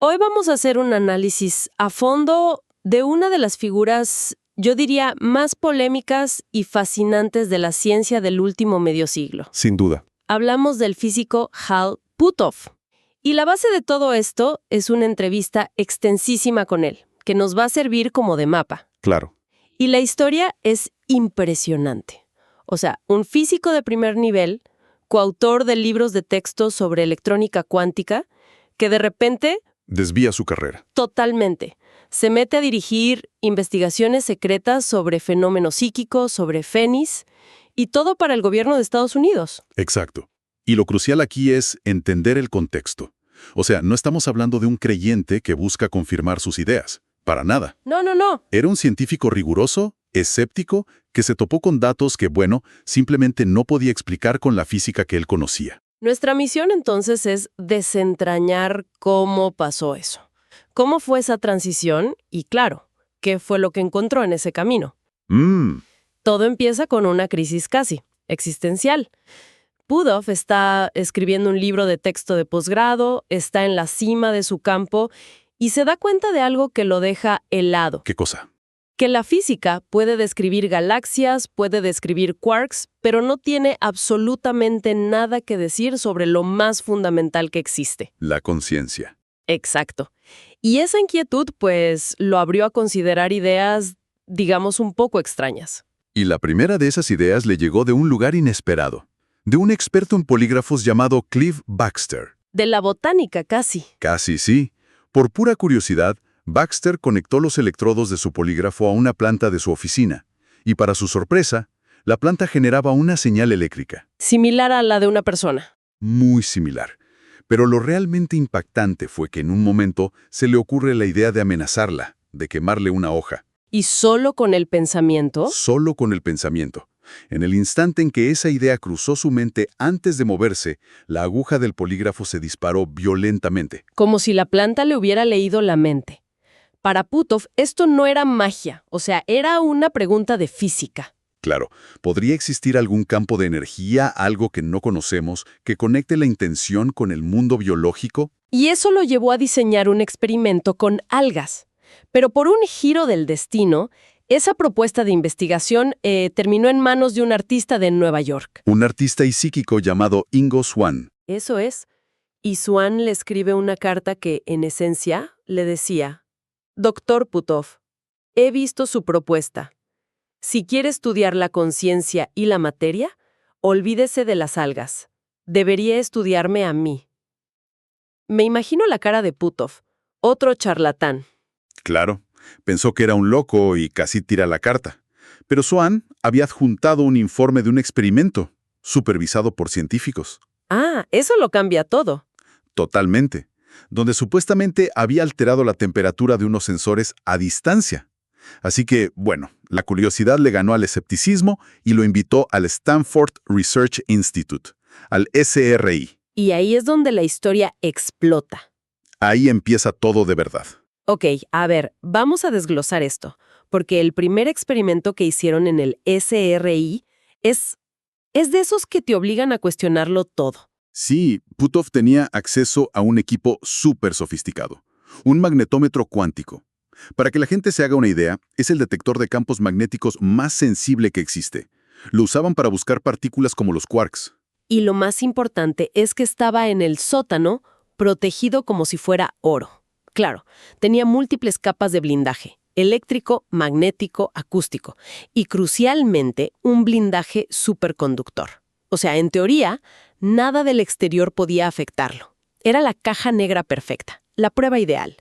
Hoy vamos a hacer un análisis a fondo de una de las figuras, yo diría, más polémicas y fascinantes de la ciencia del último medio siglo. Sin duda. Hablamos del físico Hal Puthoff. Y la base de todo esto es una entrevista extensísima con él, que nos va a servir como de mapa. Claro. Y la historia es impresionante. O sea, un físico de primer nivel, coautor de libros de texto sobre electrónica cuántica, que de repente, Desvía su carrera. totalmente, se mete a dirigir investigaciones secretas sobre fenómenos psíquicos, sobre Fénix, y todo para el gobierno de Estados Unidos. Exacto. Y lo crucial aquí es entender el contexto. O sea, no estamos hablando de un creyente que busca confirmar sus ideas. Para nada. No. Era un científico riguroso, escéptico, que se topó con datos que, bueno, simplemente no podía explicar con la física que él conocía. Nuestra misión entonces es desentrañar cómo pasó eso. ¿Cómo fue esa transición? Y claro, ¿qué fue lo que encontró en ese camino? Todo empieza con una crisis casi existencial. Puthoff está escribiendo un libro de texto de posgrado, está en la cima de su campo y se da cuenta de algo que lo deja helado. ¿Qué cosa? Que la física puede describir galaxias, puede describir quarks, pero no tiene absolutamente nada que decir sobre lo más fundamental que existe. La conciencia. Exacto. Y esa inquietud, pues, lo abrió a considerar ideas, digamos, un poco extrañas. Y la primera de esas ideas le llegó de un lugar inesperado. De un experto en polígrafos llamado Cliff Baxter. De la botánica, casi. Casi sí. Por pura curiosidad, Baxter conectó los electrodos de su polígrafo a una planta de su oficina, y para su sorpresa, la planta generaba una señal eléctrica. Similar a la de una persona. Muy similar. Pero lo realmente impactante fue que en un momento se le ocurre la idea de amenazarla, de quemarle una hoja. ¿Y solo con el pensamiento? Solo con el pensamiento. En el instante en que esa idea cruzó su mente antes de moverse, la aguja del polígrafo se disparó violentamente. Como si la planta le hubiera leído la mente. Para Puthoff, esto no era magia, o sea, era una pregunta de física. Claro, ¿podría existir algún campo de energía, algo que no conocemos, que conecte la intención con el mundo biológico? Y eso lo llevó a diseñar un experimento con algas. Pero por un giro del destino, esa propuesta de investigación terminó en manos de un artista de Nueva York. Un artista y psíquico llamado Ingo Swann. Eso es. Y Swann le escribe una carta que, en esencia, le decía: Doctor Puthoff, he visto su propuesta. Si quiere estudiar la conciencia y la materia, olvídese de las algas. Debería estudiarme a mí. Me imagino la cara de Puthoff, otro charlatán. Claro, pensó que era un loco y casi tira la carta. Pero Swann había adjuntado un informe de un experimento, supervisado por científicos. Ah, eso lo cambia todo. Totalmente. Donde supuestamente había alterado la temperatura de unos sensores a distancia. Así que, bueno, la curiosidad le ganó al escepticismo y lo invitó al Stanford Research Institute, al SRI. Y ahí es donde la historia explota. Ahí empieza todo de verdad. Ok, a ver, vamos a desglosar esto, porque el primer experimento que hicieron en el SRI es de esos que te obligan a cuestionarlo todo. Sí, Puthoff tenía acceso a un equipo súper sofisticado, un magnetómetro cuántico. Para que la gente se haga una idea, es el detector de campos magnéticos más sensible que existe. Lo usaban para buscar partículas como los quarks. Y lo más importante es que estaba en el sótano, protegido como si fuera oro. Claro, tenía múltiples capas de blindaje: eléctrico, magnético, acústico. Y crucialmente, un blindaje superconductor. O sea, en teoría, nada del exterior podía afectarlo. Era la caja negra perfecta, la prueba ideal.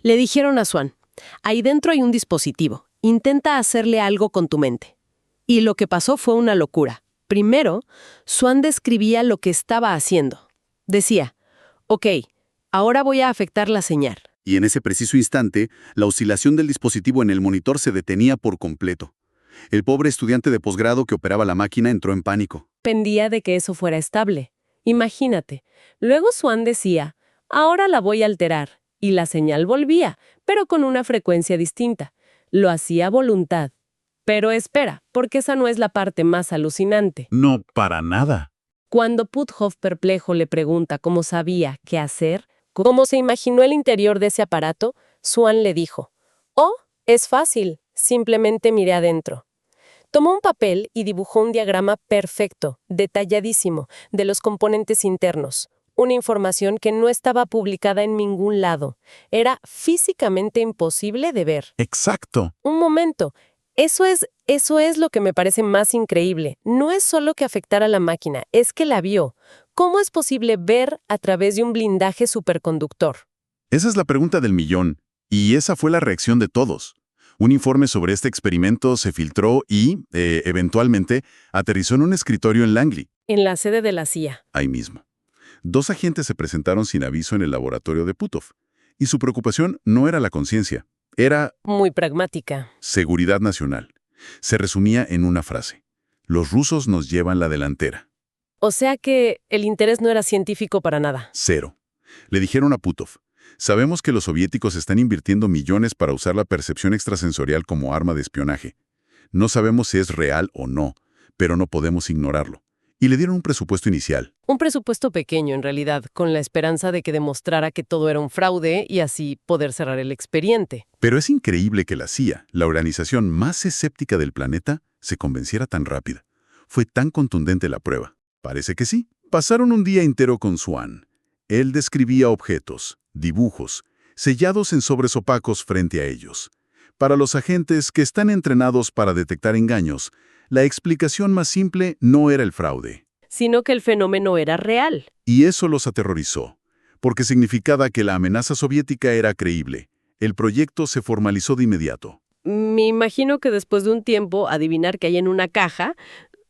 Le dijeron a Swann: ahí dentro hay un dispositivo. Intenta hacerle algo con tu mente. Y lo que pasó fue una locura. Primero, Swann describía lo que estaba haciendo. Decía: ok, ahora voy a afectar la señal. Y en ese preciso instante, la oscilación del dispositivo en el monitor se detenía por completo. El pobre estudiante de posgrado que operaba la máquina entró en pánico. Pendía de que eso fuera estable. Imagínate. Luego Swann decía: ahora la voy a alterar. Y la señal volvía, pero con una frecuencia distinta. Lo hacía a voluntad. Pero espera, porque esa no es la parte más alucinante. No, para nada. Cuando Puthoff perplejo le pregunta cómo sabía qué hacer, ¿Cómo se imaginó el interior de ese aparato? Swan le dijo, «Oh, es fácil, simplemente miré adentro». Tomó un papel y dibujó un diagrama perfecto, detalladísimo, de los componentes internos. Una información que no estaba publicada en ningún lado. Era físicamente imposible de ver. Exacto. Un momento. Eso es lo que me parece más increíble. No es solo que afectara a la máquina, es que la vio. ¿Cómo es posible ver a través de un blindaje superconductor? Esa es la pregunta del millón, y esa fue la reacción de todos. Un informe sobre este experimento se filtró y, eventualmente, aterrizó en un escritorio en Langley, En la sede de la CIA. ahí mismo. 2 agentes se presentaron sin aviso en el laboratorio de Puthoff, y su preocupación no era la conciencia, era Muy pragmática. seguridad nacional. Se resumía en una frase: los rusos nos llevan la delantera. O sea que el interés no era científico para nada. 0. Le dijeron a Puthoff: sabemos que los soviéticos están invirtiendo millones para usar la percepción extrasensorial como arma de espionaje. No sabemos si es real o no, pero no podemos ignorarlo. Y le dieron un presupuesto inicial. Un presupuesto pequeño, en realidad, con la esperanza de que demostrara que todo era un fraude y así poder cerrar el expediente. Pero es increíble que la CIA, la organización más escéptica del planeta, se convenciera tan rápida. Fue tan contundente la prueba. Parece que sí. Pasaron un día entero con Swan. Él describía objetos, dibujos, sellados en sobres opacos frente a ellos. Para los agentes que están entrenados para detectar engaños, la explicación más simple no era el fraude. Sino que el fenómeno era real. Y eso los aterrorizó, porque significaba que la amenaza soviética era creíble. El proyecto se formalizó de inmediato. Me imagino que después de un tiempo, adivinar qué hay en una caja,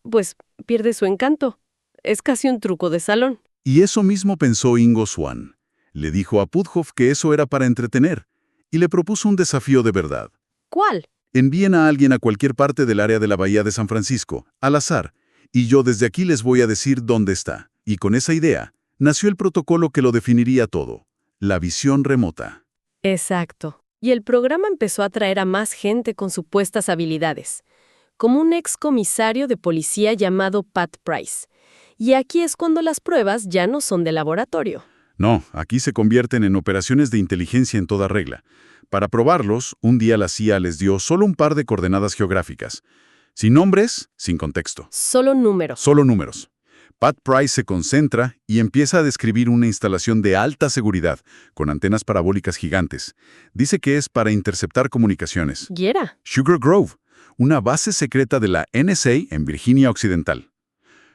pues pierde su encanto. Es casi un truco de salón. Y eso mismo pensó Ingo Swan. Le dijo a Puthoff que eso era para entretener, y le propuso un desafío de verdad. ¿Cuál? Envíen a alguien a cualquier parte del área de la Bahía de San Francisco, al azar, y yo desde aquí les voy a decir dónde está. Y con esa idea, nació el protocolo que lo definiría todo: la visión remota. Exacto. Y el programa empezó a atraer a más gente con supuestas habilidades, como un excomisario de policía llamado Pat Price. Y aquí es cuando las pruebas ya no son de laboratorio. No, aquí se convierten en operaciones de inteligencia en toda regla. Para probarlos, un día la CIA les dio solo un par de coordenadas geográficas. Sin nombres, sin contexto. Solo números. Solo números. Pat Price se concentra y empieza a describir una instalación de alta seguridad, con antenas parabólicas gigantes. Dice que es para interceptar comunicaciones. ¿Y era? Sugar Grove, una base secreta de la NSA en Virginia Occidental.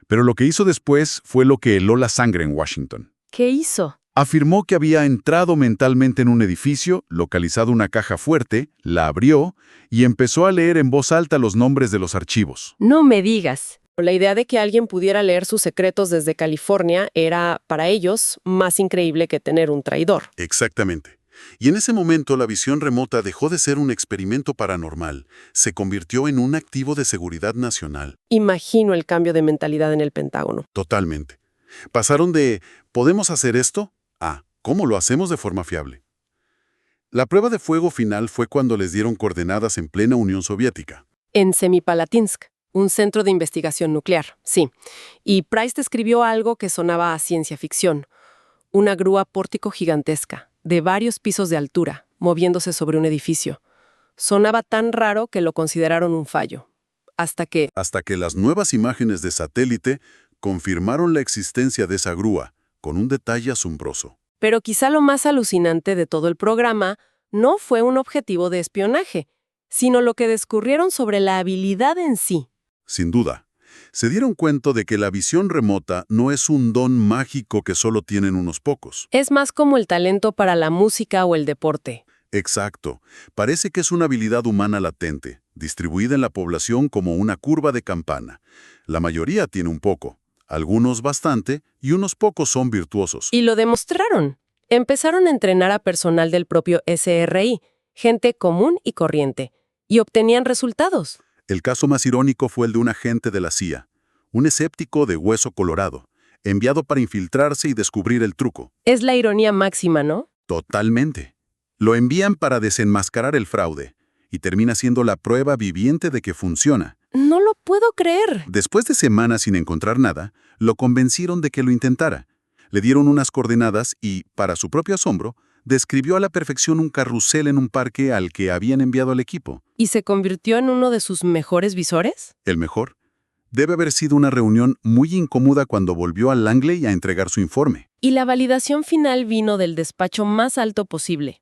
Pero lo que hizo después fue lo que heló la sangre en Washington. ¿Qué hizo? Afirmó que había entrado mentalmente en un edificio, localizado una caja fuerte, la abrió y empezó a leer en voz alta los nombres de los archivos. No me digas. La idea de que alguien pudiera leer sus secretos desde California era, para ellos, más increíble que tener un traidor. Exactamente. Y en ese momento la visión remota dejó de ser un experimento paranormal, se convirtió en un activo de seguridad nacional. Imagino el cambio de mentalidad en el Pentágono. Totalmente. Pasaron de ¿podemos hacer esto? A ¿cómo lo hacemos de forma fiable? La prueba de fuego final fue cuando les dieron coordenadas en plena Unión Soviética. En Semipalatinsk, un centro de investigación nuclear, sí. Y Price describió algo que sonaba a ciencia ficción. Una grúa pórtico gigantesca, de varios pisos de altura, moviéndose sobre un edificio. Sonaba tan raro que lo consideraron un fallo. Hasta que Las nuevas imágenes de satélite confirmaron la existencia de esa grúa, con un detalle asombroso. Pero quizá lo más alucinante de todo el programa no fue un objetivo de espionaje, sino lo que descubrieron sobre la habilidad en sí. Sin duda, se dieron cuenta de que la visión remota no es un don mágico que solo tienen unos pocos. Es más como el talento para la música o el deporte. Exacto. Parece que es una habilidad humana latente, distribuida en la población como una curva de campana. La mayoría tiene un poco, algunos bastante, y unos pocos son virtuosos. Y lo demostraron. Empezaron a entrenar a personal del propio SRI, gente común y corriente, y obtenían resultados. El caso más irónico fue el de un agente de la CIA, un escéptico de hueso colorado, enviado para infiltrarse y descubrir el truco. Es la ironía máxima, ¿no? Totalmente. Lo envían para desenmascarar el fraude, y termina siendo la prueba viviente de que funciona. No lo puedo creer. Después de semanas sin encontrar nada, lo convencieron de que lo intentara. Le dieron unas coordenadas y, para su propio asombro, describió a la perfección un carrusel en un parque al que habían enviado al equipo. ¿Y se convirtió en uno de sus mejores visores? El mejor. Debe haber sido una reunión muy incómoda cuando volvió a Langley a entregar su informe. Y la validación final vino del despacho más alto posible.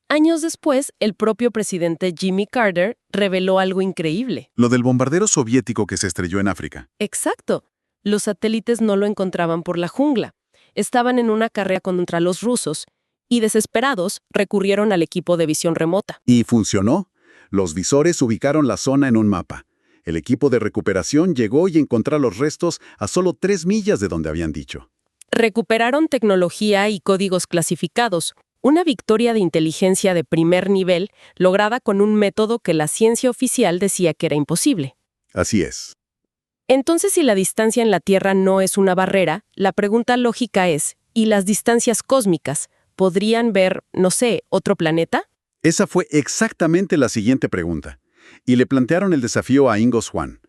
Años después, el propio presidente Jimmy Carter reveló algo increíble. Lo del bombardero soviético que se estrelló en África. Exacto. Los satélites no lo encontraban por la jungla. Estaban en una carrera contra los rusos y, desesperados, recurrieron al equipo de visión remota. Y funcionó. Los visores ubicaron la zona en un mapa. El equipo de recuperación llegó y encontró los restos a solo 3 millas de donde habían dicho. Recuperaron tecnología y códigos clasificados, una victoria de inteligencia de primer nivel lograda con un método que la ciencia oficial decía que era imposible. Así es. Entonces, si la distancia en la Tierra no es una barrera, la pregunta lógica es, ¿y las distancias cósmicas podrían ver, no sé, otro planeta? Esa fue exactamente la siguiente pregunta. Y le plantearon el desafío a Ingo Swann.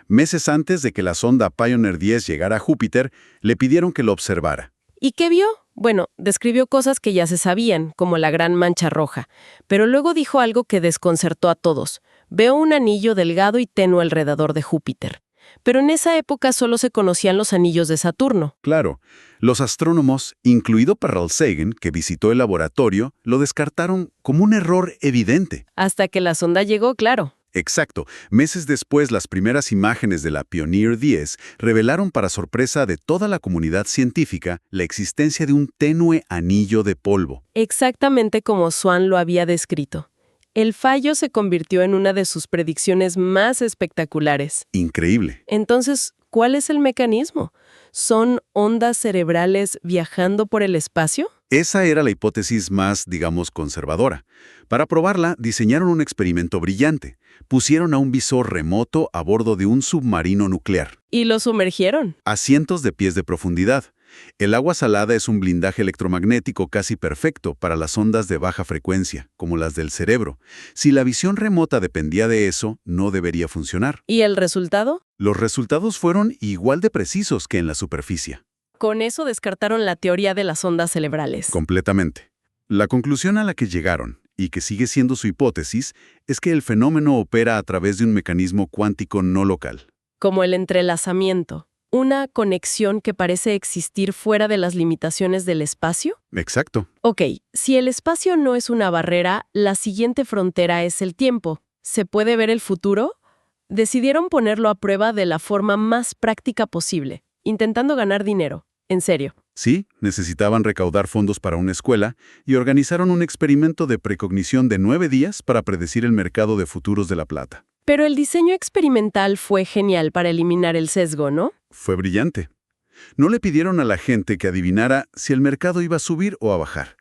Meses antes de que la sonda Pioneer 10 llegara a Júpiter, le pidieron que lo observara. ¿Y qué vio? Bueno, describió cosas que ya se sabían, como la gran mancha roja, pero luego dijo algo que desconcertó a todos. Veo un anillo delgado y tenue alrededor de Júpiter. Pero en esa época solo se conocían los anillos de Saturno. Claro, los astrónomos, incluido Carl Sagan, que visitó el laboratorio, lo descartaron como un error evidente. Hasta que la sonda llegó, claro. Exacto. Meses después, las primeras imágenes de la Pioneer 10 revelaron para sorpresa de toda la comunidad científica la existencia de un tenue anillo de polvo. Exactamente como Swann lo había descrito. El fallo se convirtió en una de sus predicciones más espectaculares. Increíble. Entonces, ¿cuál es el mecanismo? ¿Son ondas cerebrales viajando por el espacio? Esa era la hipótesis más, digamos, conservadora. Para probarla, diseñaron un experimento brillante. Pusieron a un visor remoto a bordo de un submarino nuclear. ¿Y lo sumergieron? A cientos de pies de profundidad. El agua salada es un blindaje electromagnético casi perfecto para las ondas de baja frecuencia, como las del cerebro. Si la visión remota dependía de eso, no debería funcionar. ¿Y el resultado? Los resultados fueron igual de precisos que en la superficie. Con eso descartaron la teoría de las ondas cerebrales. Completamente. La conclusión a la que llegaron, y que sigue siendo su hipótesis, es que el fenómeno opera a través de un mecanismo cuántico no local. Como el entrelazamiento. ¿Una conexión que parece existir fuera de las limitaciones del espacio? Exacto. Ok, si el espacio no es una barrera, la siguiente frontera es el tiempo. ¿Se puede ver el futuro? Decidieron ponerlo a prueba de la forma más práctica posible, intentando ganar dinero. En serio. Sí, necesitaban recaudar fondos para una escuela y organizaron un experimento de precognición de 9 días para predecir el mercado de futuros de la plata. Pero el diseño experimental fue genial para eliminar el sesgo, ¿no? Fue brillante. No le pidieron a la gente que adivinara si el mercado iba a subir o a bajar.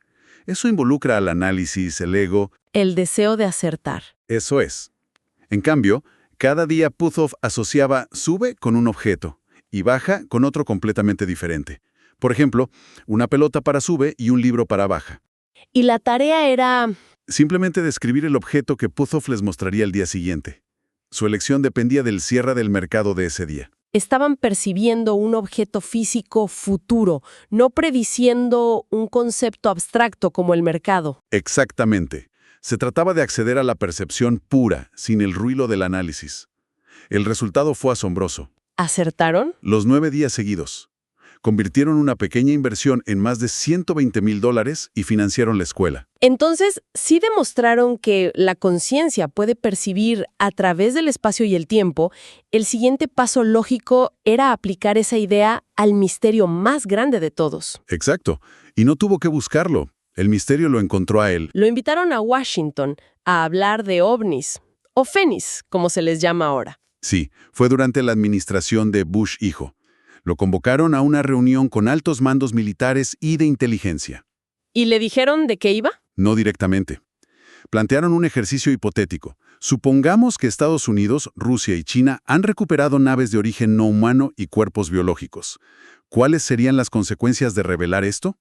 Eso involucra al análisis, el ego. El deseo de acertar. Eso es. En cambio, cada día Puthoff asociaba sube con un objeto y baja con otro completamente diferente. Por ejemplo, una pelota para sube y un libro para baja. Y la tarea era... Simplemente describir el objeto que Puthoff les mostraría el día siguiente. Su elección dependía del cierre del mercado de ese día. Estaban percibiendo un objeto físico futuro, no prediciendo un concepto abstracto como el mercado. Exactamente. Se trataba de acceder a la percepción pura, sin el ruido del análisis. El resultado fue asombroso. ¿Acertaron? Los 9 días seguidos. Convirtieron una pequeña inversión en más de $120,000 y financiaron la escuela. Entonces, sí demostraron que la conciencia puede percibir a través del espacio y el tiempo. El siguiente paso lógico era aplicar esa idea al misterio más grande de todos. Exacto. Y no tuvo que buscarlo. El misterio lo encontró a él. Lo invitaron a Washington a hablar de ovnis, o FENIS, como se les llama ahora. Sí, fue durante la administración de Bush hijo. Lo convocaron a una reunión con altos mandos militares y de inteligencia. ¿Y le dijeron de qué iba? No directamente. Plantearon un ejercicio hipotético. Supongamos que Estados Unidos, Rusia y China han recuperado naves de origen no humano y cuerpos biológicos. ¿Cuáles serían las consecuencias de revelar esto?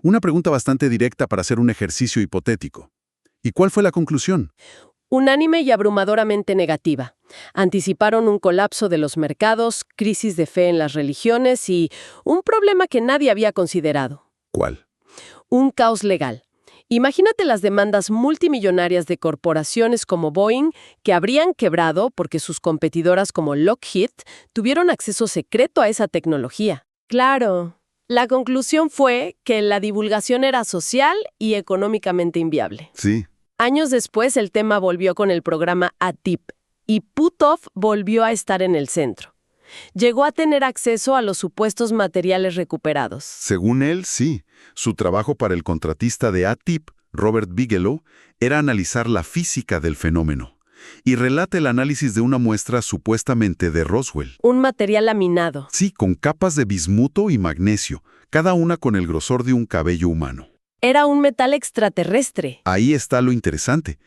Una pregunta bastante directa para hacer un ejercicio hipotético. ¿Y cuál fue la conclusión? Unánime y abrumadoramente negativa. Anticiparon un colapso de los mercados, crisis de fe en las religiones y un problema que nadie había considerado. ¿Cuál? Un caos legal. Imagínate las demandas multimillonarias de corporaciones como Boeing que habrían quebrado porque sus competidoras como Lockheed tuvieron acceso secreto a esa tecnología. Claro. La conclusión fue que la divulgación era social y económicamente inviable. Sí. Años después, el tema volvió con el programa ATIP y Puthoff volvió a estar en el centro. Llegó a tener acceso a los supuestos materiales recuperados. Según él, sí. Su trabajo para el contratista de ATIP, Robert Bigelow, era analizar la física del fenómeno. Y relata el análisis de una muestra supuestamente de Roswell. Un material laminado. Sí, con capas de bismuto y magnesio, cada una con el grosor de un cabello humano. Era un metal extraterrestre. Ahí está lo interesante.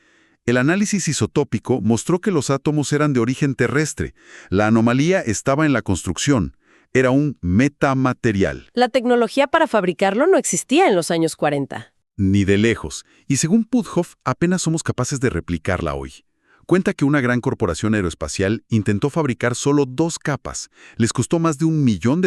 El análisis isotópico mostró que los átomos eran de origen terrestre. La anomalía estaba en la construcción. Era un metamaterial. La tecnología para fabricarlo no existía en los años 40. Ni de lejos. Y según Puthoff, apenas somos capaces de replicarla hoy. Cuenta que una gran corporación aeroespacial intentó fabricar solo 2 capas. Les costó más de $1 millón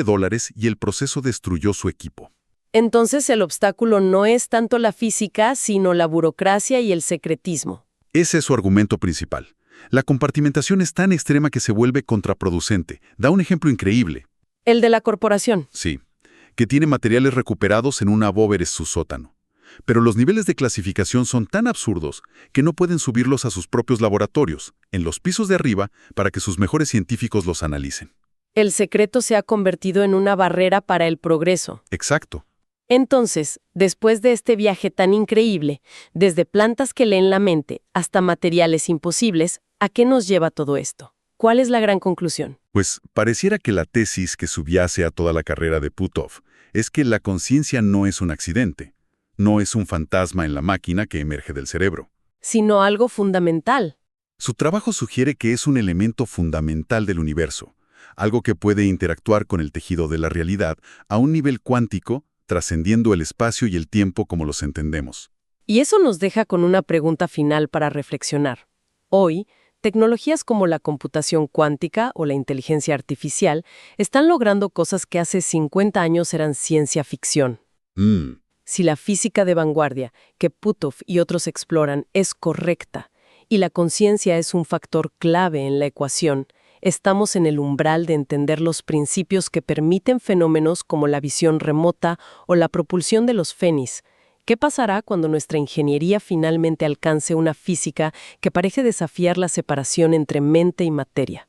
y el proceso destruyó su equipo. Entonces el obstáculo no es tanto la física, sino la burocracia y el secretismo. Ese es su argumento principal. La compartimentación es tan extrema que se vuelve contraproducente. Da un ejemplo increíble. El de la corporación. Sí, que tiene materiales recuperados en una bóveda su sótano. Pero los niveles de clasificación son tan absurdos que no pueden subirlos a sus propios laboratorios, en los pisos de arriba, para que sus mejores científicos los analicen. El secreto se ha convertido en una barrera para el progreso. Exacto. Entonces, después de este viaje tan increíble, desde plantas que leen la mente hasta materiales imposibles, ¿a qué nos lleva todo esto? ¿Cuál es la gran conclusión? Pues pareciera que la tesis que subyace a toda la carrera de Puthoff es que la conciencia no es un accidente, no es un fantasma en la máquina que emerge del cerebro. Sino algo fundamental. Su trabajo sugiere que es un elemento fundamental del universo, algo que puede interactuar con el tejido de la realidad a un nivel cuántico, trascendiendo el espacio y el tiempo como los entendemos. Y eso nos deja con una pregunta final para reflexionar. Hoy, tecnologías como la computación cuántica o la inteligencia artificial están logrando cosas que hace 50 años eran ciencia ficción. Si la física de vanguardia que Puthoff y otros exploran es correcta y la conciencia es un factor clave en la ecuación, estamos en el umbral de entender los principios que permiten fenómenos como la visión remota o la propulsión de los fénix. ¿Qué pasará cuando nuestra ingeniería finalmente alcance una física que parece desafiar la separación entre mente y materia?